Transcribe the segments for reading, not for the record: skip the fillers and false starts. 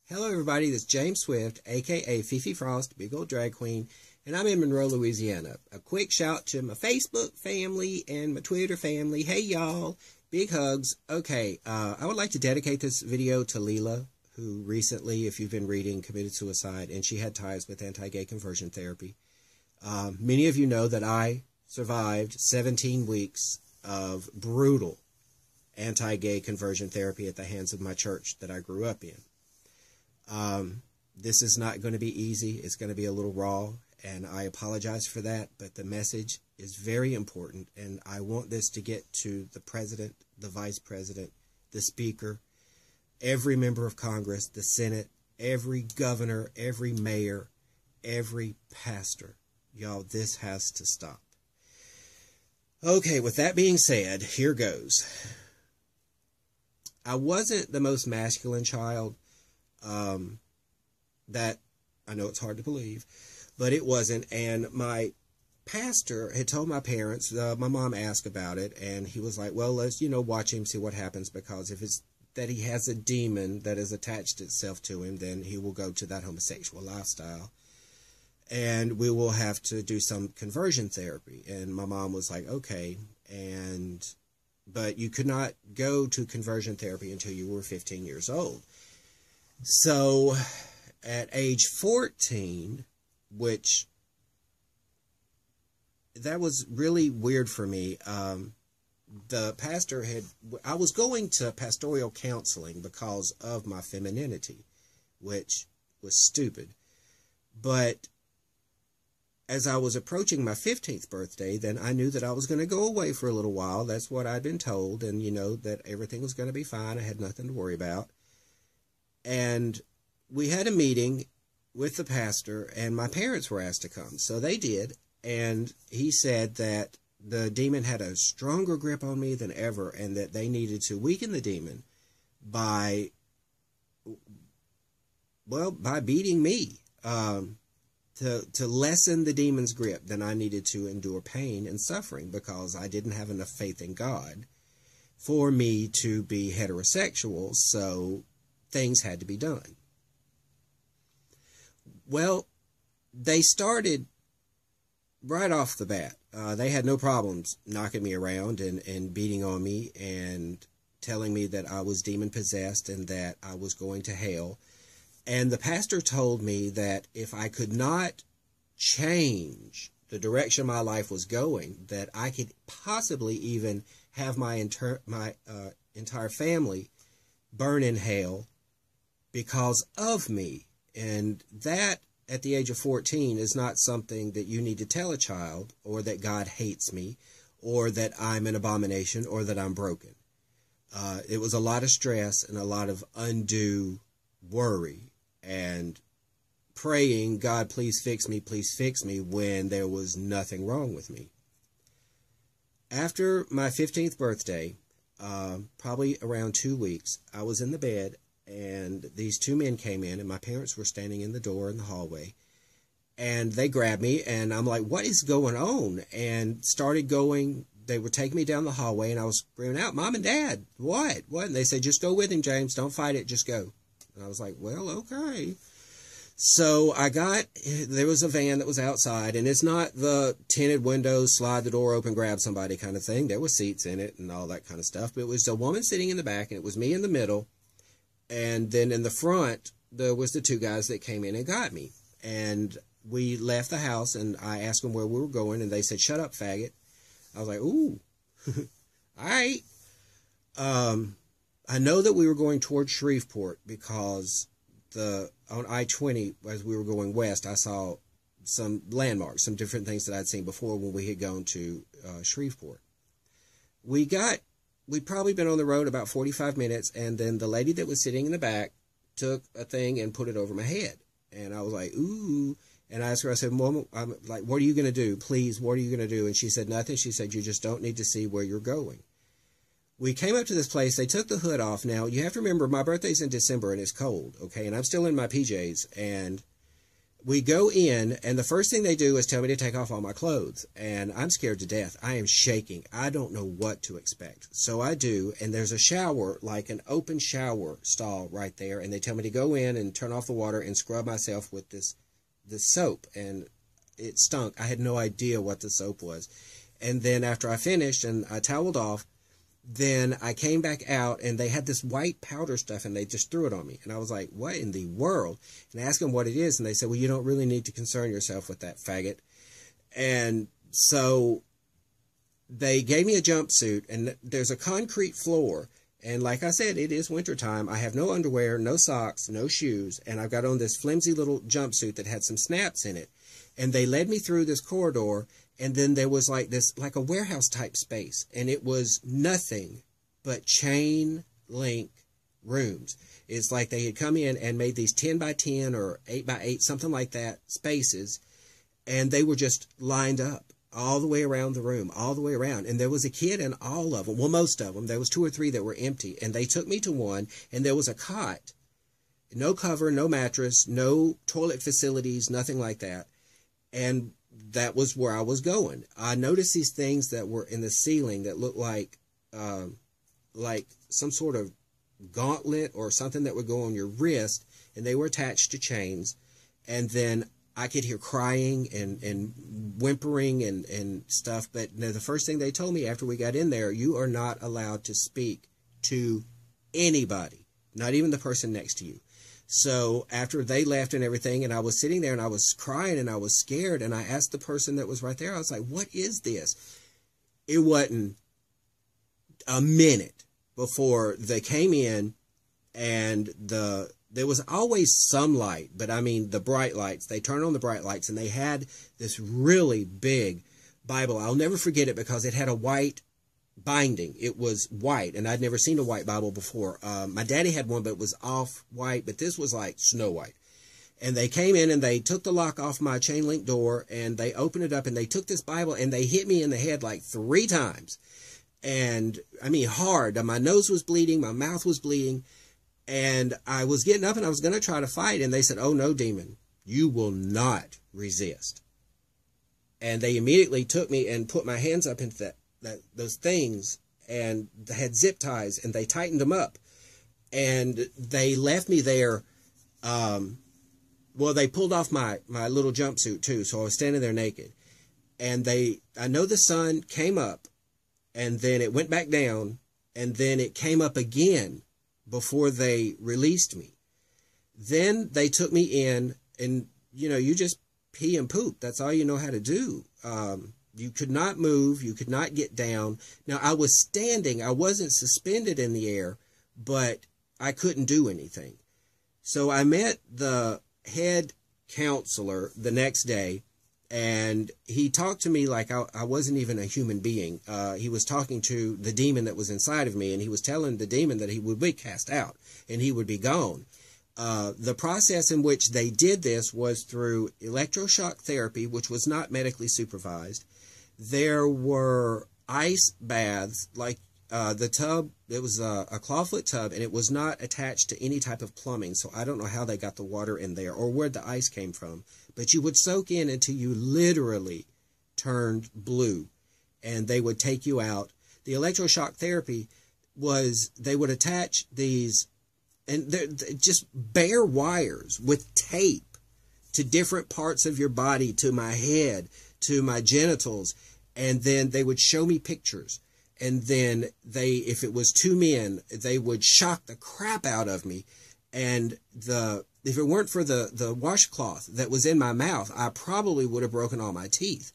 Hello everybody, this is James Swift, aka Fifi Frost, Big Old Drag Queen, and I'm in Monroe, Louisiana. A quick shout to my Facebook family and my Twitter family. Hey y'all, big hugs. Okay, I would like to dedicate this video to Leelah, who recently, if you've been reading, committed suicide, and she had ties with anti-gay conversion therapy. Many of you know that I survived 17 weeks of brutal anti-gay conversion therapy at the hands of my church that I grew up in. This is not going to be easy. It's going to be a little raw, and I apologize for that, but the message is very important, and I want this to get to the president, the vice president, the speaker, every member of Congress, the Senate, every governor, every mayor, every pastor. Y'all, this has to stop. Okay, with that being said, here goes. I wasn't the most masculine child. That I know it's hard to believe, but it wasn't. And my pastor had told my parents, my mom asked about it, and he was like, well, let's, watch him, see what happens, because if it's that he has a demon that has attached itself to him, then he will go to that homosexual lifestyle, and we will have to do some conversion therapy. And my mom was like, okay, but you could not go to conversion therapy until you were 15 years old. So at age 14, which that was really weird for me, the pastor I was going to pastoral counseling because of my femininity, which was stupid. But as I was approaching my 15th birthday, then I knew that I was going to go away for a little while. That's what I'd been told, and that everything was going to be fine. I had nothing to worry about. And we had a meeting with the pastor, and my parents were asked to come. So they did, and he said that the demon had a stronger grip on me than ever, and that they needed to weaken the demon by beating me, to lessen the demon's grip. Then I needed to endure pain and suffering because I didn't have enough faith in God for me to be heterosexual, so things had to be done. Well, they started right off the bat. They had no problems knocking me around and beating on me and telling me that I was demon-possessed and that I was going to hell. And the pastor told me that if I could not change the direction my life was going, that I could possibly even have my entire family burn in hell because of me. And that, at the age of 14, is not something that you need to tell a child, or that God hates me, or that I'm an abomination, or that I'm broken. It was a lot of stress and a lot of undue worry and praying, God, please fix me, when there was nothing wrong with me. After my 15th birthday, probably around 2 weeks, I was in the bed, and these two men came in, and my parents were standing in the door in the hallway, and they grabbed me, and I'm like, what is going on? And started going, they were taking me down the hallway, and I was screaming out, Mom and Dad, what? And they said, just go with him, James, don't fight it, just go. And I was like, well, okay. So there was a van that was outside, and it's not the tinted windows, slide the door open, grab somebody kind of thing. There were seats in it and all that kind of stuff, but it was a woman sitting in the back, and it was me in the middle. And then in the front, there was the two guys that came in and got me. And we left the house, and I asked them where we were going, and they said, shut up, faggot. I was like, ooh, all right. I know that we were going towards Shreveport because on I-20, as we were going west, I saw some landmarks, some different things that I'd seen before when we had gone to Shreveport. We'd probably been on the road about 45 minutes, and then the lady that was sitting in the back took a thing and put it over my head. And I was like, ooh. And I asked her, I said, Mom, I'm like, what are you going to do? Please, what are you going to do? And she said, nothing. She said, you just don't need to see where you're going. We came up to this place. They took the hood off. Now, you have to remember, my birthday's in December, and it's cold, okay? And I'm still in my PJs. And we go in, and the first thing they do is tell me to take off all my clothes. And I'm scared to death. I am shaking. I don't know what to expect. So I do, and there's a shower, like an open shower stall right there. And they tell me to go in and turn off the water and scrub myself with this soap. And it stunk. I had no idea what the soap was. And then after I finished and I toweled off, then I came back out, and they had this white powder stuff, and they just threw it on me. And I was like, what in the world? And I asked them what it is, and they said, well, you don't really need to concern yourself with that, faggot. And so they gave me a jumpsuit, and there's a concrete floor. And like I said, it is wintertime. I have no underwear, no socks, no shoes, and I've got on this flimsy little jumpsuit that had some snaps in it. And they led me through this corridor, and then there was like a warehouse type space, and it was nothing but chain link rooms. It's like they had come in and made these 10 by 10 or 8 by 8, something like that, spaces, and they were just lined up all the way around the room, all the way around. And there was a kid in all of them, well, most of them. There was 2 or 3 that were empty, and they took me to one, and there was a cot, no cover, no mattress, no toilet facilities, nothing like that. And that was where I was going. I noticed these things that were in the ceiling that looked like some sort of gauntlet or something that would go on your wrist, and they were attached to chains. And then I could hear crying and whimpering and stuff. But the first thing they told me after we got in there, you are not allowed to speak to anybody, not even the person next to you. So after they left and everything, and I was sitting there and I was crying and I was scared, and I asked the person that was right there, I was like, what is this? It wasn't a minute before they came in, and there was always some light, but I mean the bright lights. They turned on the bright lights, and they had this really big Bible. I'll never forget it because it had a white binding. It was white, and I'd never seen a white Bible before. My daddy had one, but it was off white, but this was like snow white. And they came in, and they took the lock off my chain link door, and they opened it up, and they took this Bible, and they hit me in the head like 3 times. And I mean, hard. My nose was bleeding. My mouth was bleeding. And I was getting up, and I was going to try to fight. And they said, oh no, demon, you will not resist. And they immediately took me and put my hands up into those things, and had zip ties, and they tightened them up, and they left me there. Well, they pulled off my little jumpsuit too, so I was standing there naked. And I know the sun came up, and then it went back down, and then it came up again before they released me. Then they took me in, and you just pee and poop. That's all you know how to do. You could not move. You could not get down. Now, I was standing. I wasn't suspended in the air, but I couldn't do anything. So I met the head counselor the next day, and he talked to me like I wasn't even a human being. He was talking to the demon that was inside of me, and he was telling the demon that he would be cast out and he would be gone. The process in which they did this was through electroshock therapy, which was not medically supervised. There were ice baths, like the tub. It was a clawfoot tub, and it was not attached to any type of plumbing, so I don't know how they got the water in there or where the ice came from. But you would soak in until you literally turned blue, and they would take you out. The electroshock therapy was, they would attach these, and they're just bare wires with tape to different parts of your body, to my head, to my genitals, and then they would show me pictures. And then if it was 2 men, they would shock the crap out of me. And if it weren't for the washcloth that was in my mouth, I probably would have broken all my teeth.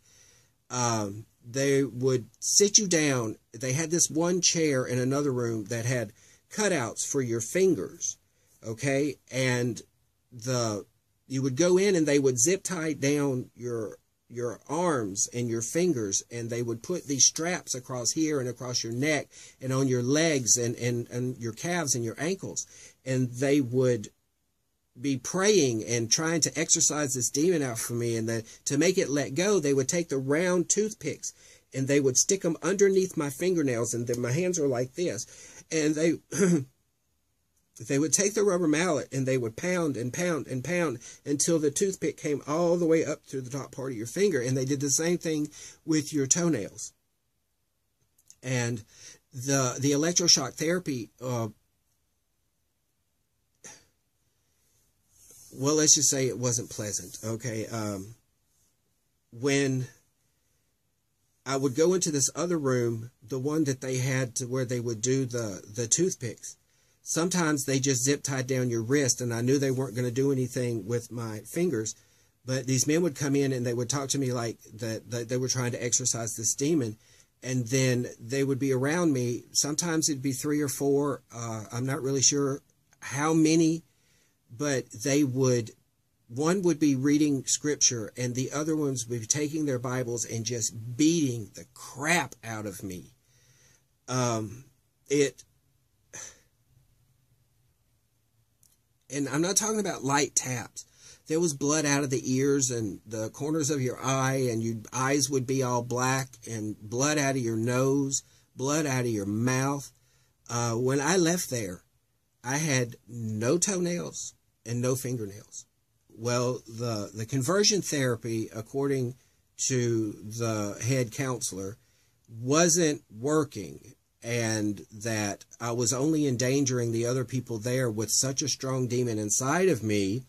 They would sit you down. They had this one chair in another room that had cutouts for your fingers. Okay. And you would go in, and they would zip tie down your arms and your fingers, and they would put these straps across here and across your neck and on your legs and your calves and your ankles. And they would be praying and trying to exorcise this demon out for me. And to make it let go, they would take the round toothpicks, and they would stick them underneath my fingernails, and then my hands are like this. And they would take the rubber mallet and they would pound and pound and pound until the toothpick came all the way up to the top part of your finger. And they did the same thing with your toenails. And the electroshock therapy, well, let's just say it wasn't pleasant. Okay. When I would go into this other room, the one that they had to where they would do the toothpicks, sometimes they just zip tied down your wrist, and I knew they weren't going to do anything with my fingers. But these men would come in and they would talk to me like that they were trying to exorcise this demon. And then they would be around me. Sometimes it'd be 3 or 4. I'm not really sure how many, but one would be reading scripture and the other ones would be taking their Bibles and just beating the crap out of me. And I'm not talking about light taps. There was blood out of the ears and the corners of your eye, and your eyes would be all black, and blood out of your nose, blood out of your mouth. When I left there, I had no toenails and no fingernails. Well, the conversion therapy, according to the head counselor, wasn't working, and that I was only endangering the other people there with such a strong demon inside of me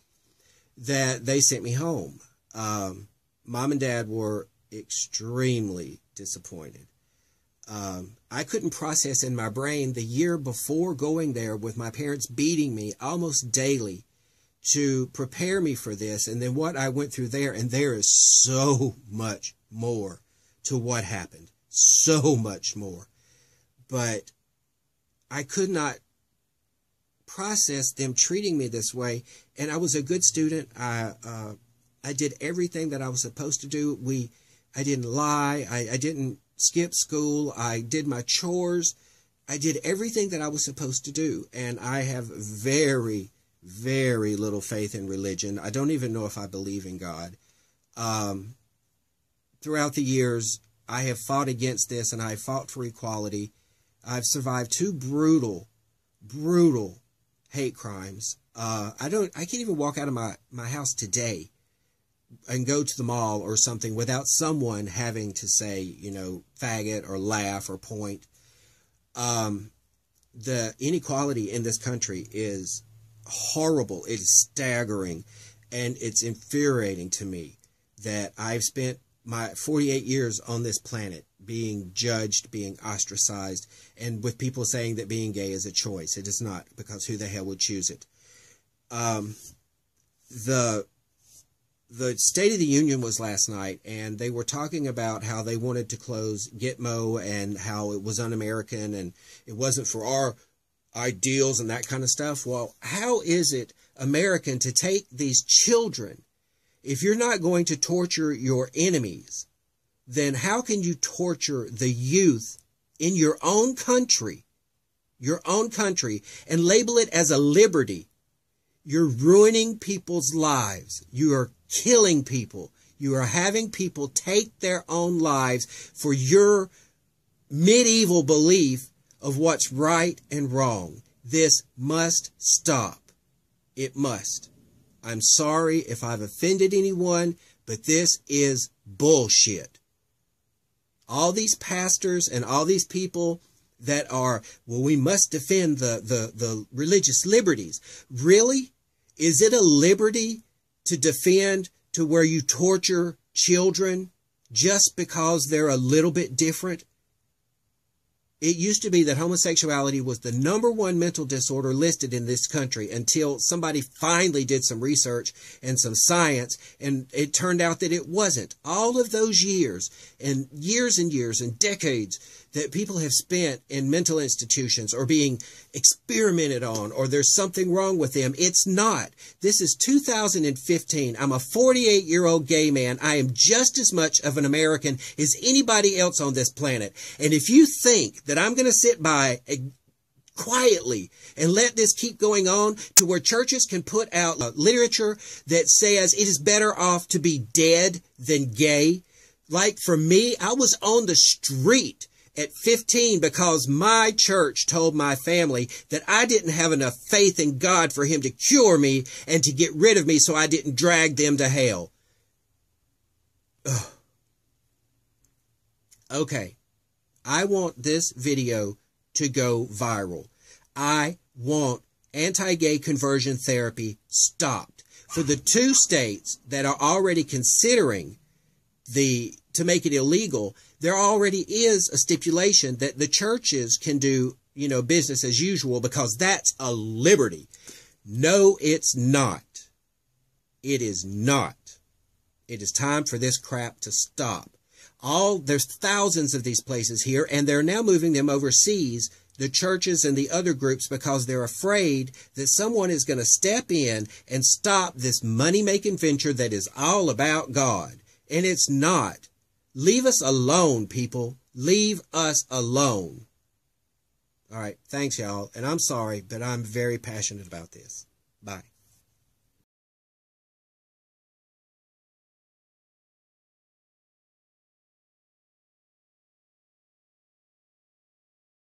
that they sent me home. Mom and Dad were extremely disappointed. I couldn't process in my brain the year before going there with my parents beating me almost daily to prepare me for this, and then what I went through there. And there is so much more to what happened. So much more. But I could not process them treating me this way. And I was a good student. I did everything that I was supposed to do. I didn't lie. I didn't skip school. I did my chores. I did everything that I was supposed to do. And I have very, very little faith in religion. I don't even know if I believe in God. Throughout the years, I have fought against this, and I fought for equality. I've survived 2 brutal hate crimes. I can't even walk out of my house today and go to the mall or something without someone having to say, faggot or laugh or point. The inequality in this country is horrible. It is staggering, and it's infuriating to me that I've spent my 48 years on this planet being judged, being ostracized, and with people saying that being gay is a choice. It is not, because who the hell would choose it? The State of the Union was last night, and they were talking about how they wanted to close Gitmo and how it was un-American and it wasn't for our ideals and that kind of stuff. Well, how is it American to take these children? If you're not going to torture your enemies, then how can you torture the youth in your own country, and label it as a liberty? You're ruining people's lives. You are killing people. You are having people take their own lives for your medieval belief of what's right and wrong. This must stop. It must. I'm sorry if I've offended anyone, but this is bullshit. All these pastors and all these people that are, well, we must defend the religious liberties. Really? Is it a liberty to defend to where you torture children just because they're a little bit different? It used to be that homosexuality was the #1 mental disorder listed in this country until somebody finally did some research and some science, and it turned out that it wasn't. All of those years and years and years and decades that people have spent in mental institutions or being experimented on, or there's something wrong with them. It's not. This is 2015. I'm a 48-year-old gay man. I am just as much of an American as anybody else on this planet. And if you think that I'm going to sit by quietly and let this keep going on to where churches can put out literature that says it is better off to be dead than gay. Like for me, I was on the street at 15 because my church told my family that I didn't have enough faith in God for him to cure me and to get rid of me so I didn't drag them to hell. Ugh. Okay, I want this video to go viral. I want anti-gay conversion therapy stopped. For the 2 states that are already considering to make it illegal, there already is a stipulation that the churches can do, business as usual because that's a liberty. No, it's not. It is not. It is time for this crap to stop. There's thousands of these places here, and they're now moving them overseas, the churches and the other groups, because they're afraid that someone is going to step in and stop this money-making venture that is all about God. And it's not. Leave us alone, people. Leave us alone. All right. Thanks, y'all. And I'm sorry, but I'm very passionate about this. Bye.